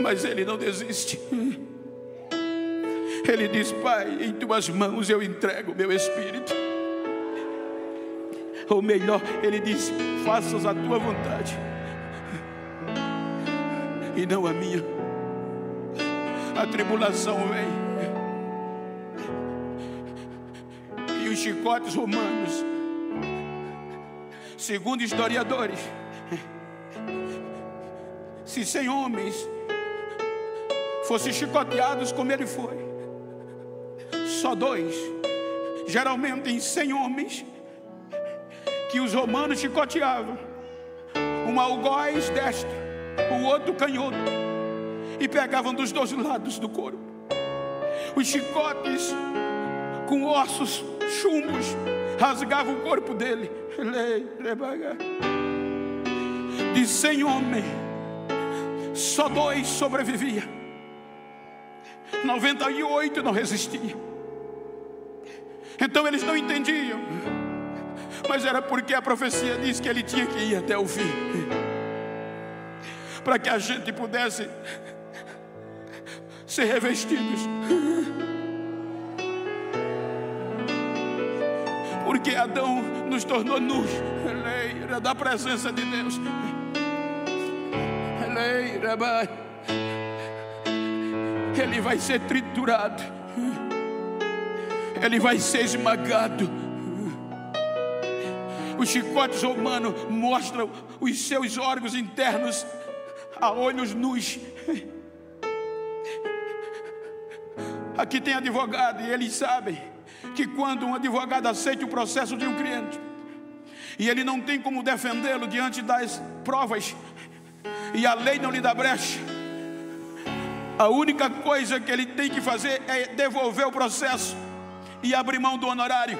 Mas ele não desiste. Ele diz: Pai, em tuas mãos eu entrego o meu espírito. Ou melhor, ele diz: faças a tua vontade e não a minha. A tribulação vem, e os chicotes romanos, segundo historiadores, se 100 homens fossem chicoteados como ele foi, só 2, geralmente em 100 homens que os romanos chicoteavam, um algoz destro, o outro canhoto, e pegavam dos 2 lados do corpo. Os chicotes com ossos chumbos rasgavam o corpo dele. De 100 homens, só 2 sobreviviam, 98 não resistiam. Então eles não entendiam, mas era porque a profecia diz que ele tinha que ir até o fim, para que a gente pudesse ser revestidos. Porque Adão nos tornou nus da presença de Deus. Ele vai ser triturado, ele vai ser esmagado. Os chicotes romanos mostram os seus órgãos internos a olhos nus. Aqui tem advogado, e eles sabem que quando um advogado aceita o processo de um cliente e ele não tem como defendê-lo diante das provas, e a lei não lhe dá brecha, a única coisa que ele tem que fazer é devolver o processo e abrir mão do honorário.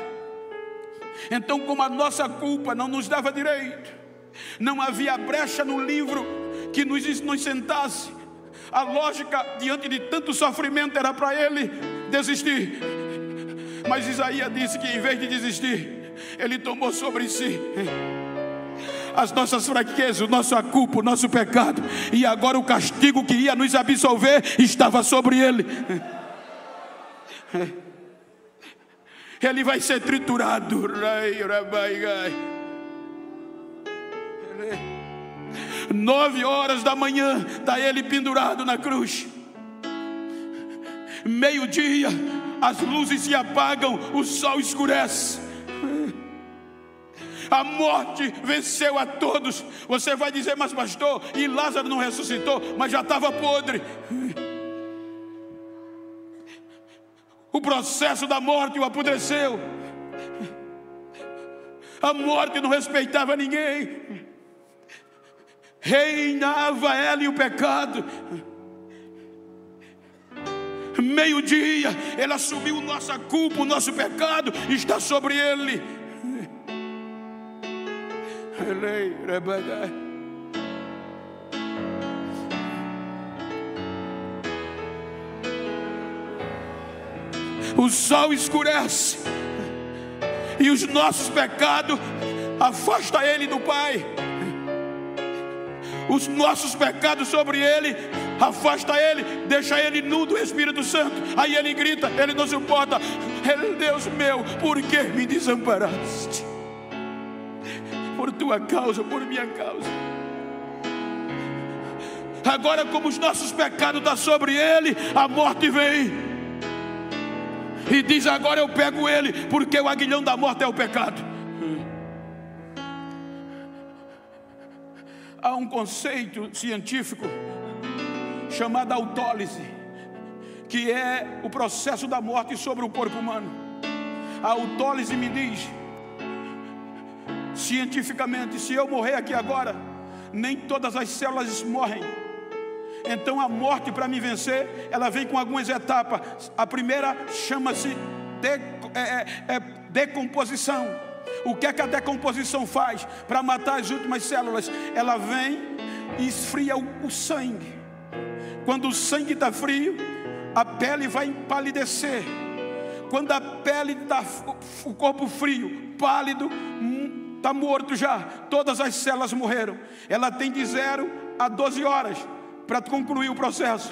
Então, como a nossa culpa não nos dava direito, não havia brecha no livro que nos sentasse, a lógica diante de tanto sofrimento era para ele desistir. Mas Isaías disse que em vez de desistir, ele tomou sobre si as nossas fraquezas, o nosso culpa, o nosso pecado, e agora o castigo que ia nos absolver estava sobre ele. Ele vai ser triturado. 9 horas da manhã está ele pendurado na cruz. Meio-dia, as luzes se apagam, o sol escurece. A morte venceu a todos. Você vai dizer: mas pastor, e Lázaro não ressuscitou? Mas já estava podre. O processo da morte o apodreceu. A morte não respeitava ninguém. Reinava ela e o pecado. Meio-dia, ele assumiu nossa culpa, o nosso pecado está sobre ele. O sol escurece e os nossos pecados afastam ele do Pai. Os nossos pecados sobre ele afasta ele, deixa ele nu do Espírito Santo. Aí ele grita, ele não suporta: Deus meu, por que me desamparaste? Por tua causa, por minha causa. Agora, como os nossos pecados estão sobre ele, a morte vem e diz: agora eu pego ele, porque o aguilhão da morte é o pecado. Há um conceito científico chamado autólise, que é o processo da morte sobre o corpo humano. A autólise me diz, cientificamente, se eu morrer aqui agora, nem todas as células morrem. Então a morte, para me vencer, ela vem com algumas etapas. A primeira chama-se decomposição. O que é que a decomposição faz para matar as últimas células? Ela vem e esfria o sangue. Quando o sangue está frio, a pele vai empalidecer. Quando a pele está, o corpo frio, pálido, está morto já. Todas as células morreram. Ela tem de 0 a 12 horas para concluir o processo.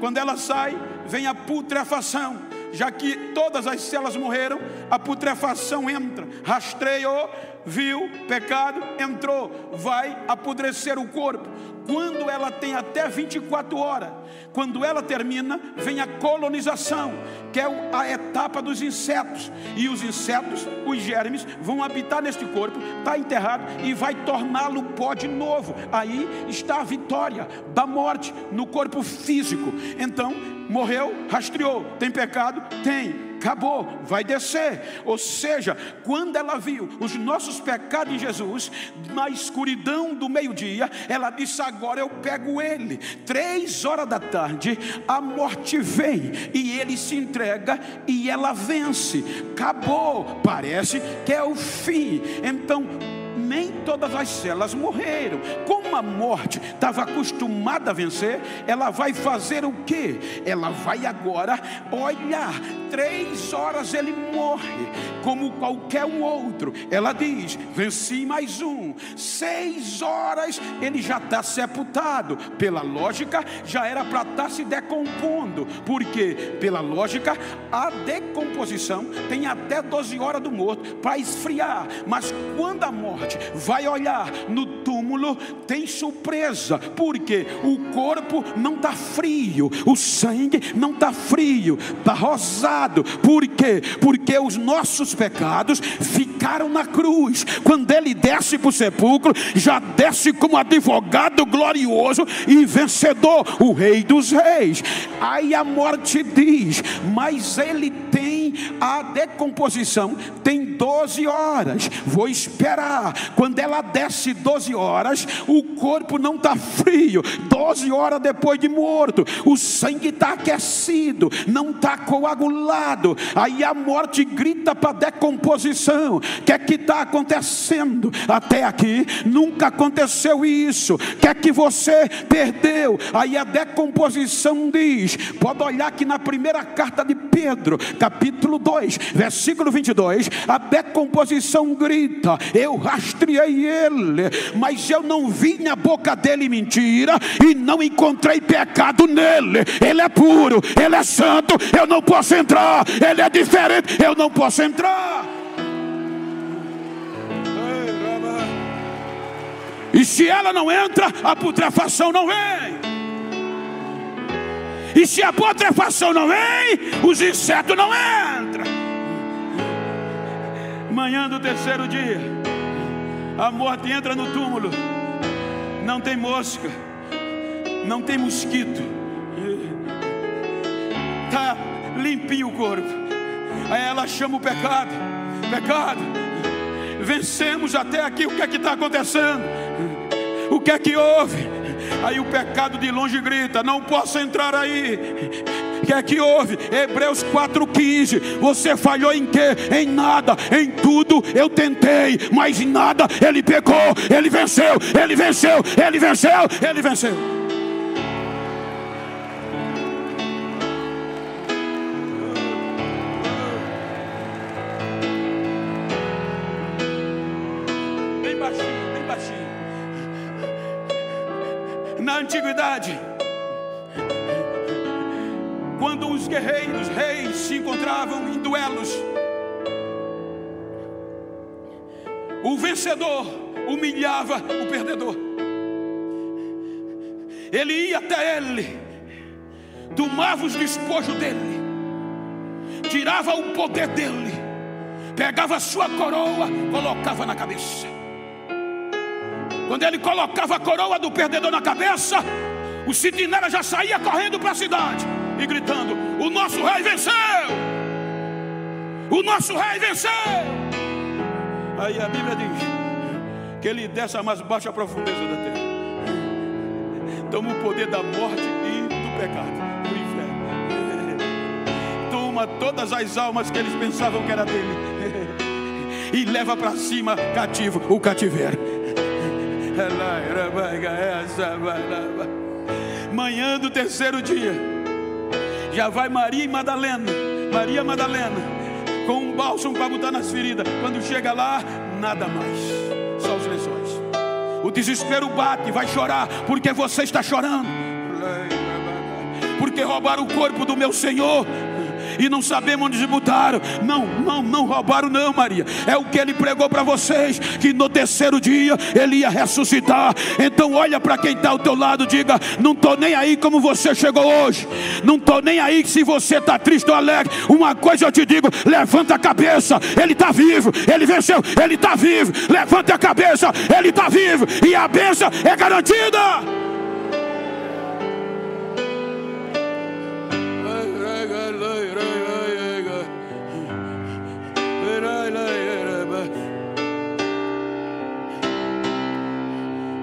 Quando ela sai, vem a putrefação. Já que todas as células morreram, a putrefação entra. Rastreou, viu, pecado, entrou. Vai apodrecer o corpo. Quando ela tem até 24 horas, quando ela termina, vem a colonização, que é a etapa dos insetos. E os insetos, os germes, vão habitar neste corpo, está enterrado, e vai torná-lo pó de novo. Aí está a vitória da morte no corpo físico. Então, morreu, rastreou. Tem pecado? Tem. Acabou, vai descer. Ou seja, quando ela viu os nossos pecados em Jesus, na escuridão do meio-dia, ela disse: agora eu pego ele. 3 horas da tarde, a morte vem, e ele se entrega, e ela vence. Acabou, parece que é o fim. Então, nem todas as células morreram. Como a morte estava acostumada a vencer, ela vai fazer o quê? Ela vai agora olhar. 3 horas ele morre, como qualquer um outro. Ela diz: venci mais um. 6 horas ele já está sepultado. Pela lógica, já era para estar se decompondo. Porque, pela lógica, a decomposição tem até 12 horas do morto para esfriar. Mas quando a morte vai olhar no túmulo, tem surpresa, porque o corpo não está frio, o sangue não está frio, está rosado. Por quê? Porque os nossos pecados ficaram na cruz. Quando ele desce para o sepulcro, já desce como advogado glorioso e vencedor, o Rei dos Reis. Aí a morte diz: mas ele tem a decomposição, tem 12 horas, vou esperar. Quando ela desce 12 horas, o corpo não está frio. 12 horas depois de morto, o sangue está aquecido, não está coagulado. Aí a morte grita para a decomposição: o que é que está acontecendo? Até aqui nunca aconteceu isso. O que é que você perdeu? Aí a decomposição diz, pode olhar aqui na primeira carta de Pedro, capítulo 2, versículo 22, a decomposição grita: eu rastreei ele, mas eu não vi na boca dele mentira, e não encontrei pecado nele. Ele é puro, ele é santo, eu não posso entrar. Ele é diferente, eu não posso entrar. E se ela não entra, a putrefação não vem. E se a putrefação não vem, os insetos não entram. Manhã do terceiro dia, a morte entra no túmulo. Não tem mosca, não tem mosquito, está limpinho o corpo. Aí ela chama o pecado: pecado, vencemos até aqui, o que é que está acontecendo? O que é que houve? Aí o pecado de longe grita: não posso entrar aí. O que é que houve? Hebreus 4,15. Você falhou em quê? Em nada. Em tudo eu tentei, mas em nada ele pecou. Ele venceu, ele venceu, ele venceu, ele venceu. Bem baixinho, bem baixinho. Na antiguidade, quando os guerreiros, reis, se encontravam em duelos, o vencedor humilhava o perdedor. Ele ia até ele, tomava os despojos dele, tirava o poder dele, pegava a sua coroa, colocava na cabeça. Quando ele colocava a coroa do perdedor na cabeça, o sentinela já saía correndo para a cidade e gritando: o nosso rei venceu! O nosso rei venceu! Aí a Bíblia diz que ele desce a mais baixa profundeza da terra, toma o poder da morte e do pecado, do inferno, toma todas as almas que eles pensavam que era dele e leva para cima cativo o cativeiro. Manhã do terceiro dia, já vai Maria Madalena, com um bálsamo para botar nas feridas. Quando chega lá, nada mais, só os lençóis. O desespero bate, vai chorar, porque você está chorando. porque roubaram o corpo do meu Senhor e não sabemos onde botaram. Não roubaram não, Maria. É o que ele pregou para vocês, que no terceiro dia ele ia ressuscitar. Então olha para quem está ao teu lado, diga: não estou nem aí como você chegou hoje, não estou nem aí se você está triste ou alegre. Uma coisa eu te digo: levanta a cabeça, ele está vivo, ele venceu, ele está vivo. Levanta a cabeça, ele está vivo, e a bênção é garantida.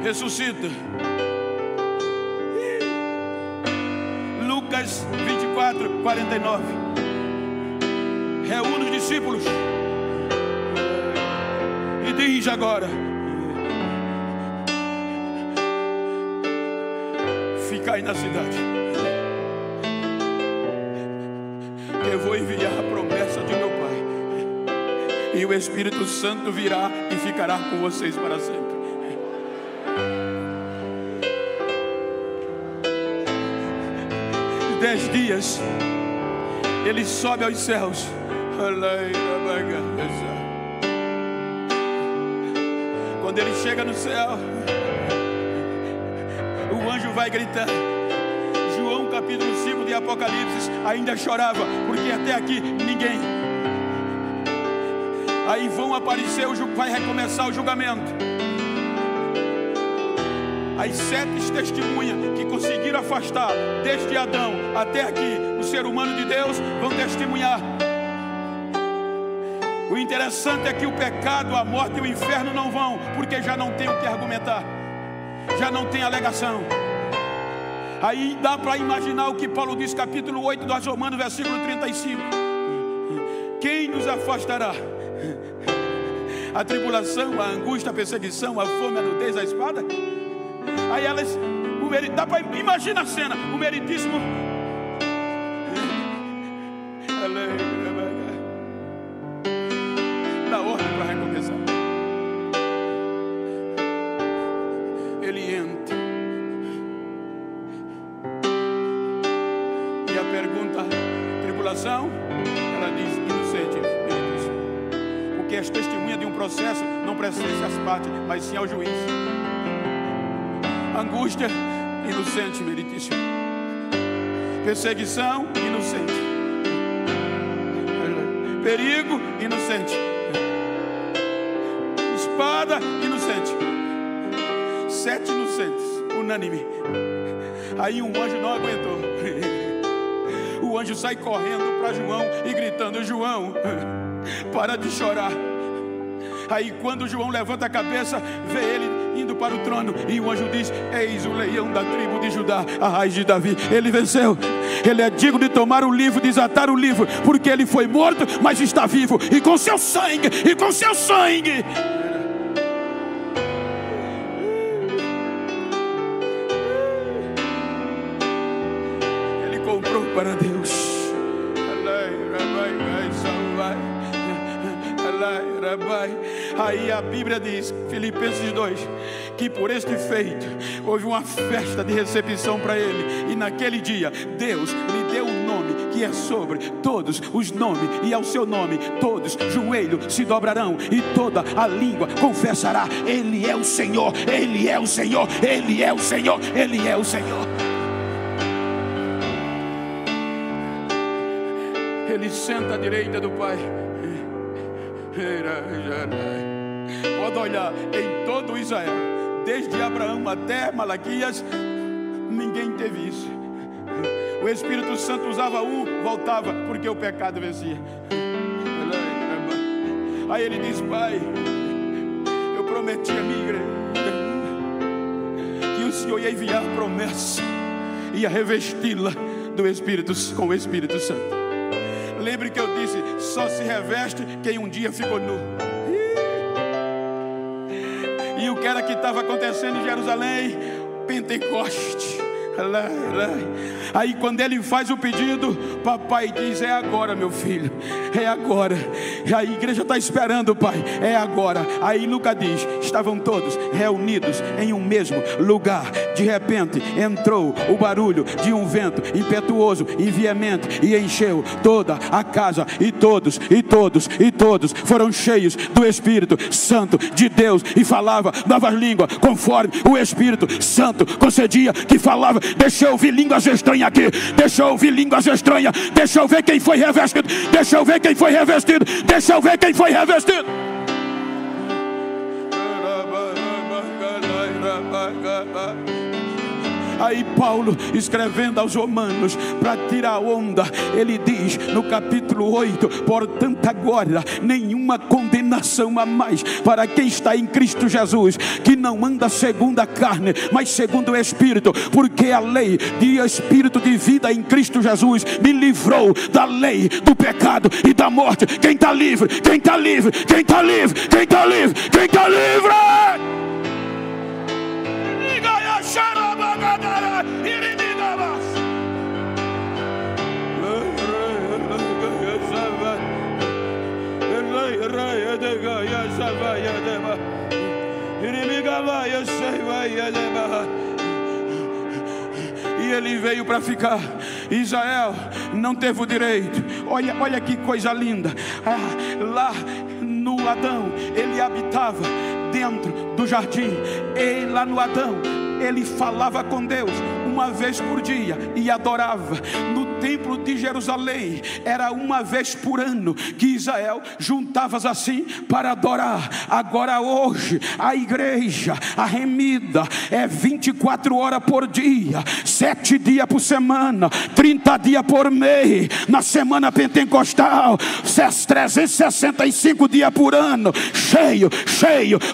Ressuscita. Lucas 24, 49. Reúne os discípulos e diz agora: ficai na cidade, que eu vou enviar a promessa de meu Pai, e o Espírito Santo virá e ficará com vocês para sempre. Dez dias ele sobe aos céus. Quando ele chega no céu, o anjo vai gritar. João capítulo 5 de Apocalipse ainda chorava, porque até aqui ninguém. Aí vão aparecer, vai recomeçar o julgamento. As 7 testemunhas que conseguiram afastar desde Adão até aqui o ser humano de Deus vão testemunhar. O interessante é que o pecado, a morte e o inferno não vão, porque já não tem o que argumentar, já não tem alegação. Aí dá para imaginar o que Paulo diz, capítulo 8 dos Romanos, versículo 35. Quem nos afastará? A tribulação, a angústia, a perseguição, a fome, a nudez, a espada? Aí elas, dá para imaginar a cena, o meritíssimo dá ordem para recomeçar. Ele entra e a pergunta: tribulação? Ela diz: inocente, meritíssimo, porque as testemunhas de um processo não pertencem às partes, mas sim ao juiz. Angústia, inocente, meritíssimo. Perseguição, inocente. Perigo, inocente. Espada, inocente. 7 inocentes, unânime. Aí um anjo não aguentou. O anjo sai correndo para João e gritando: João, para de chorar. Aí quando João levanta a cabeça, vê ele indo para o trono, e o anjo diz: eis o leão da tribo de Judá, a raiz de Davi. Ele venceu, ele é digno de tomar o livro, desatar o livro, porque ele foi morto, mas está vivo, e com seu sangue, ele comprou para Deus. Aí a Bíblia diz, Filipenses 2, que por este feito houve uma festa de recepção para ele, e naquele dia Deus lhe deu um nome que é sobre todos os nomes, e ao seu nome todos joelhos se dobrarão e toda a língua confessará: Ele é o Senhor, Ele é o Senhor, Ele é o Senhor, Ele é o Senhor. Ele senta à direita do Pai. Pode olhar em todo Israel, desde Abraão até Malaquias, ninguém teve isso. O Espírito Santo usava um, voltava, porque o pecado vencia. Aí ele diz: Pai, eu prometi a minha igreja que o Senhor ia enviar promessa, ia revesti-la do Espírito, com o Espírito Santo. Lembre que eu disse: só se reveste quem um dia ficou nu. E o que era que estava acontecendo em Jerusalém? Pentecoste. Aí quando ele faz o pedido, papai diz: é agora, meu filho, é agora. A igreja está esperando, pai, é agora. Aí Lucas diz: estavam todos reunidos em um mesmo lugar. De repente entrou o barulho de um vento impetuoso e veemente, e encheu toda a casa, e todos foram cheios do Espírito Santo de Deus, e falava novas línguas, conforme o Espírito Santo concedia que falava. Deixa eu ouvir línguas estranhas aqui. Deixa eu ouvir línguas estranhas. Deixa eu ver quem foi revestido. Deixa eu ver quem foi revestido. Deixa eu ver quem foi revestido. Aí Paulo, escrevendo aos Romanos, para tirar onda, ele diz no capítulo 8: portanto agora nenhuma condenação há mais para quem está em Cristo Jesus, que não anda segundo a carne, mas segundo o Espírito, porque a lei de Espírito de vida em Cristo Jesus me livrou da lei do pecado e da morte. Quem está livre? Quem está livre? Quem está livre? Quem está livre? Quem está livre? E ele veio para ficar. Israel não teve o direito. Olha que coisa linda. Lá no Adão, ele habitava dentro do jardim. E lá no Adão, ele falava com Deus uma vez por dia e adorava. No templo de Jerusalém era uma vez por ano que Israel juntava-se assim para adorar. Agora hoje a igreja, a remida, é 24 horas por dia, 7 dias por semana, 30 dias por mês. Na semana pentecostal, 365 dias por ano, cheio,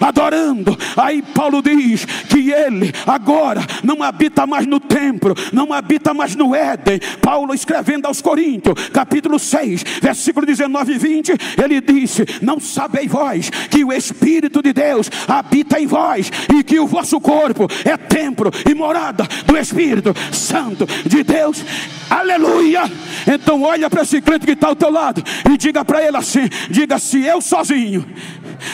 adorando. Aí Paulo diz que ele agora não habita mais no templo, não habita mais no Éden. Paulo, escrevendo aos Coríntios, capítulo 6, versículo 19 e 20, ele disse: não sabeis vós que o Espírito de Deus habita em vós, e que o vosso corpo é templo e morada do Espírito Santo de Deus? Aleluia! Então olha para esse crente que está ao teu lado e diga para ele assim: diga: se eu sozinho,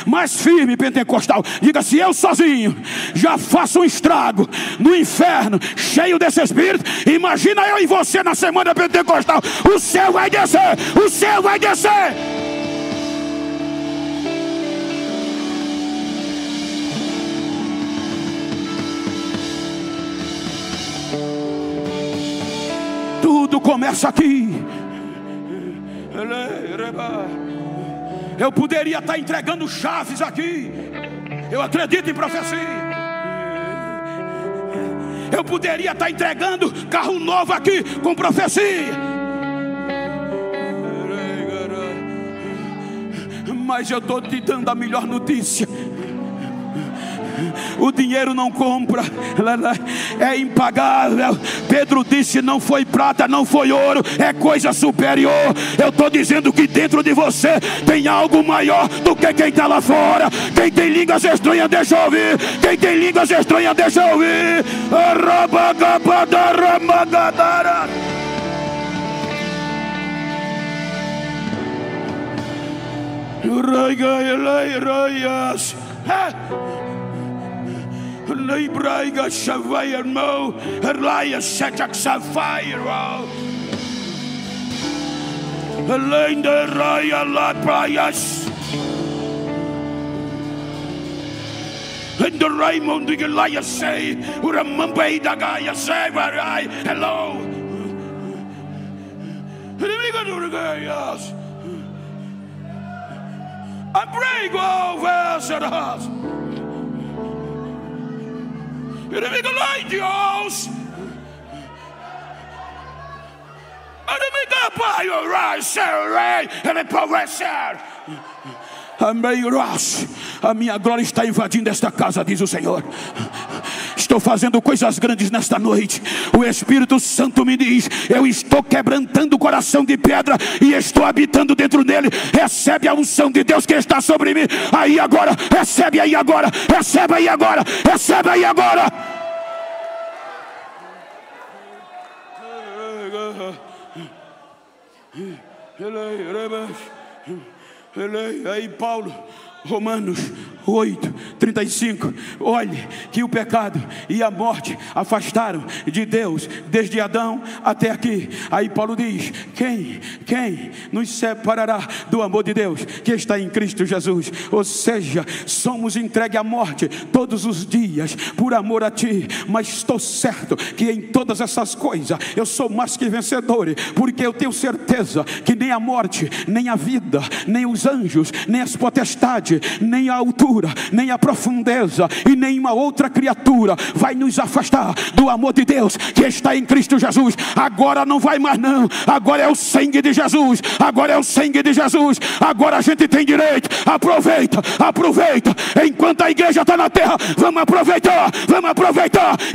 mais firme, pentecostal, diga: se eu sozinho já faço um estrago no inferno, cheio desse Espírito, imagina eu e você na semana pentecostal. O céu vai descer, o céu vai descer. Tudo começa aqui. Eu poderia estar entregando chaves aqui. Eu acredito em profecia. Eu poderia estar entregando carro novo aqui com profecia. Mas eu estou te dando a melhor notícia. O dinheiro não compra, é impagável. Pedro disse: não foi prata, não foi ouro, é coisa superior. Eu estou dizendo que dentro de você tem algo maior do que quem está lá fora. Quem tem línguas estranhas, deixa eu ouvir. Quem tem línguas estranhas, deixa eu ouvir. Libraiga Shavaya Mo, Elias Setach Sapphire, Linda Raya Laprayas, and the Raymond the Elias say, Uramumbai Dagaya say, hello. I'm praying over the house. Inimigo lá, Deus. Inimigo para o rei, ele pode ser. A minha glória está invadindo esta casa, diz o Senhor. Estou fazendo coisas grandes nesta noite. O Espírito Santo me diz: eu estou quebrantando o coração de pedra e estou habitando dentro dele. Recebe a unção de Deus que está sobre mim. Aí agora, recebe aí agora, recebe aí agora, recebe aí agora. Aí Paulo, Romanos 8:35, olhe que o pecado e a morte afastaram de Deus desde Adão até aqui. Aí Paulo diz: quem nos separará do amor de Deus que está em Cristo Jesus? Ou seja, somos entregues à morte todos os dias por amor a ti, mas estou certo que em todas essas coisas eu sou mais que vencedor, porque eu tenho certeza que nem a morte, nem a vida, nem os anjos, nem as potestades, nem a altura, nem a profundeza e nenhuma outra criatura vai nos afastar do amor de Deus que está em Cristo Jesus. Agora não vai mais não, agora é o sangue de Jesus, agora é o sangue de Jesus, agora a gente tem direito. Aproveita enquanto a igreja está na terra, vamos aproveitar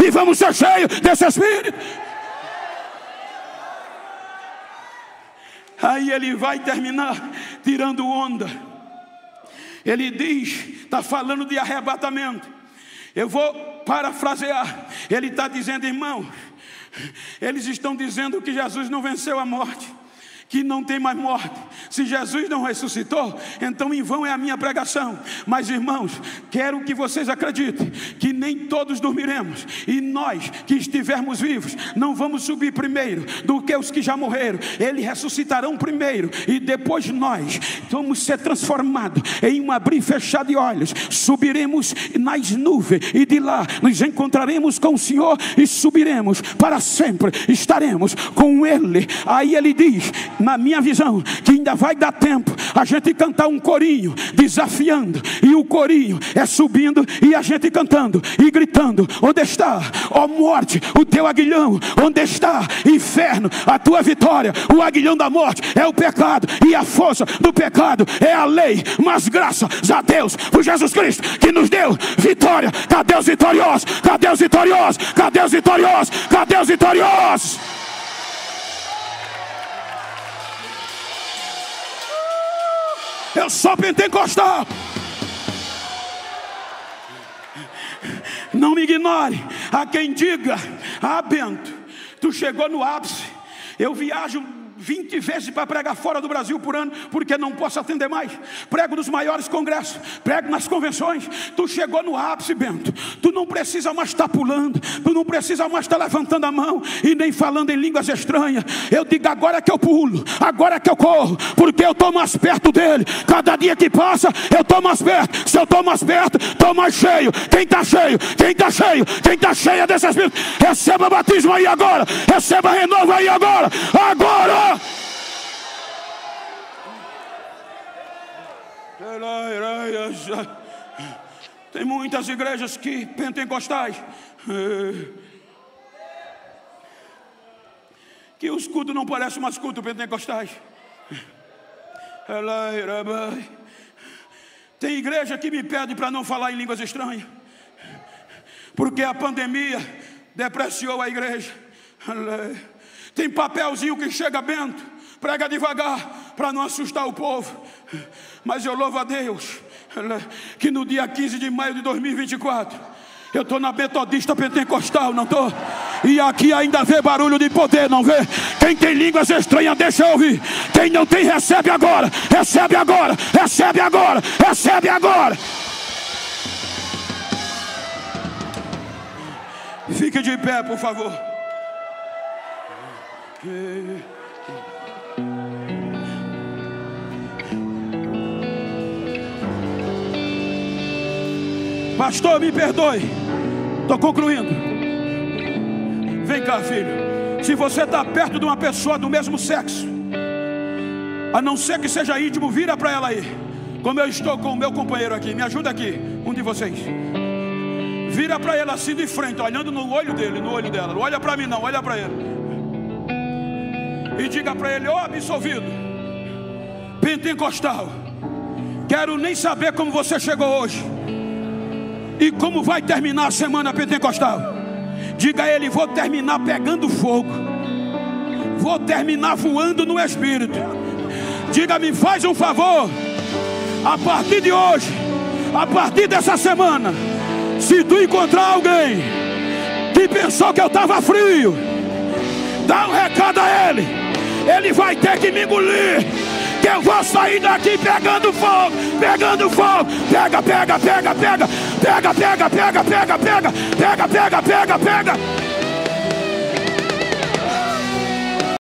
e vamos ser cheios desse Espírito. Aí ele vai terminar tirando onda. Ele diz, está falando de arrebatamento. Eu vou parafrasear. Ele está dizendo: irmão, eles estão dizendo que Jesus não venceu a morte, que não tem mais morte. Se Jesus não ressuscitou, então em vão é a minha pregação. Mas irmãos, quero que vocês acreditem que nem todos dormiremos, e nós que estivermos vivos não vamos subir primeiro do que os que já morreram. Eles ressuscitarão primeiro, e depois nós vamos ser transformados em um abrir e fechar de olhos. Subiremos nas nuvens, e de lá nos encontraremos com o Senhor, e subiremos para sempre, estaremos com Ele. Aí ele diz, na minha visão, que ainda vai dar tempo a gente cantar um corinho desafiando, e o corinho é subindo e a gente cantando e gritando: onde está, ó morte, o teu aguilhão? Onde está, inferno, a tua vitória? O aguilhão da morte é o pecado, e a força do pecado é a lei, mas graças a Deus por Jesus Cristo que nos deu vitória. Cadê os vitoriosos? Cadê os vitoriosos? Cadê os vitoriosos? Cadê os vitoriosos? Eu sou pentecostal. Não me ignore a quem diga: ah, Bento, tu chegou no ápice. Eu viajo 20 vezes para pregar fora do Brasil por ano, porque não posso atender mais. Prego nos maiores congressos, prego nas convenções. Tu chegou no ápice, Bento. Tu não precisa mais estar pulando, tu não precisa mais estar levantando a mão e nem falando em línguas estranhas. Eu digo: agora é que eu pulo, agora é que eu corro, porque eu estou mais perto dele. Cada dia que passa eu estou mais perto. Se eu estou mais perto, estou mais cheio. Quem está cheio? Quem está cheio? Quem está cheia desse Espírito, receba batismo aí agora, receba renovo aí agora. Agora! Tem muitas igrejas que pentecostais que os cultos não parecem mais cultos pentecostais. Tem igreja que me pede para não falar em línguas estranhas, porque a pandemia depreciou a igreja. Tem papelzinho que chega: Bento, prega devagar para não assustar o povo. Mas eu louvo a Deus que no dia 15 de maio de 2024 eu estou na Metodista Pentecostal, não estou? E aqui ainda vê barulho de poder, não vê? Quem tem línguas estranhas, deixa eu ouvir. Quem não tem, recebe agora. Recebe agora, recebe agora, recebe agora. Fique de pé, por favor. Pastor, me perdoe, estou concluindo. Vem cá, filho. Se você está perto de uma pessoa do mesmo sexo, a não ser que seja íntimo, vira para ela aí, como eu estou com o meu companheiro aqui. Me ajuda aqui, um de vocês. Vira para ele assim de frente, olhando no olho dele, no olho dela. Não olha para mim não, olha para ele. E diga para ele: ó absolvido, pentecostal, quero nem saber como você chegou hoje e como vai terminar a semana pentecostal. Diga a ele: vou terminar pegando fogo, vou terminar voando no Espírito. Diga: me faz um favor, a partir de hoje, a partir dessa semana, se tu encontrar alguém que pensou que eu estava frio, Dá um recado a ele. Ele vai ter que me engolir, que eu vou sair daqui pegando fogo, pegando fogo. Pega, pega, pega, pega, pega, pega, pega, pega, pega, pega, pega, pega, pega, pega.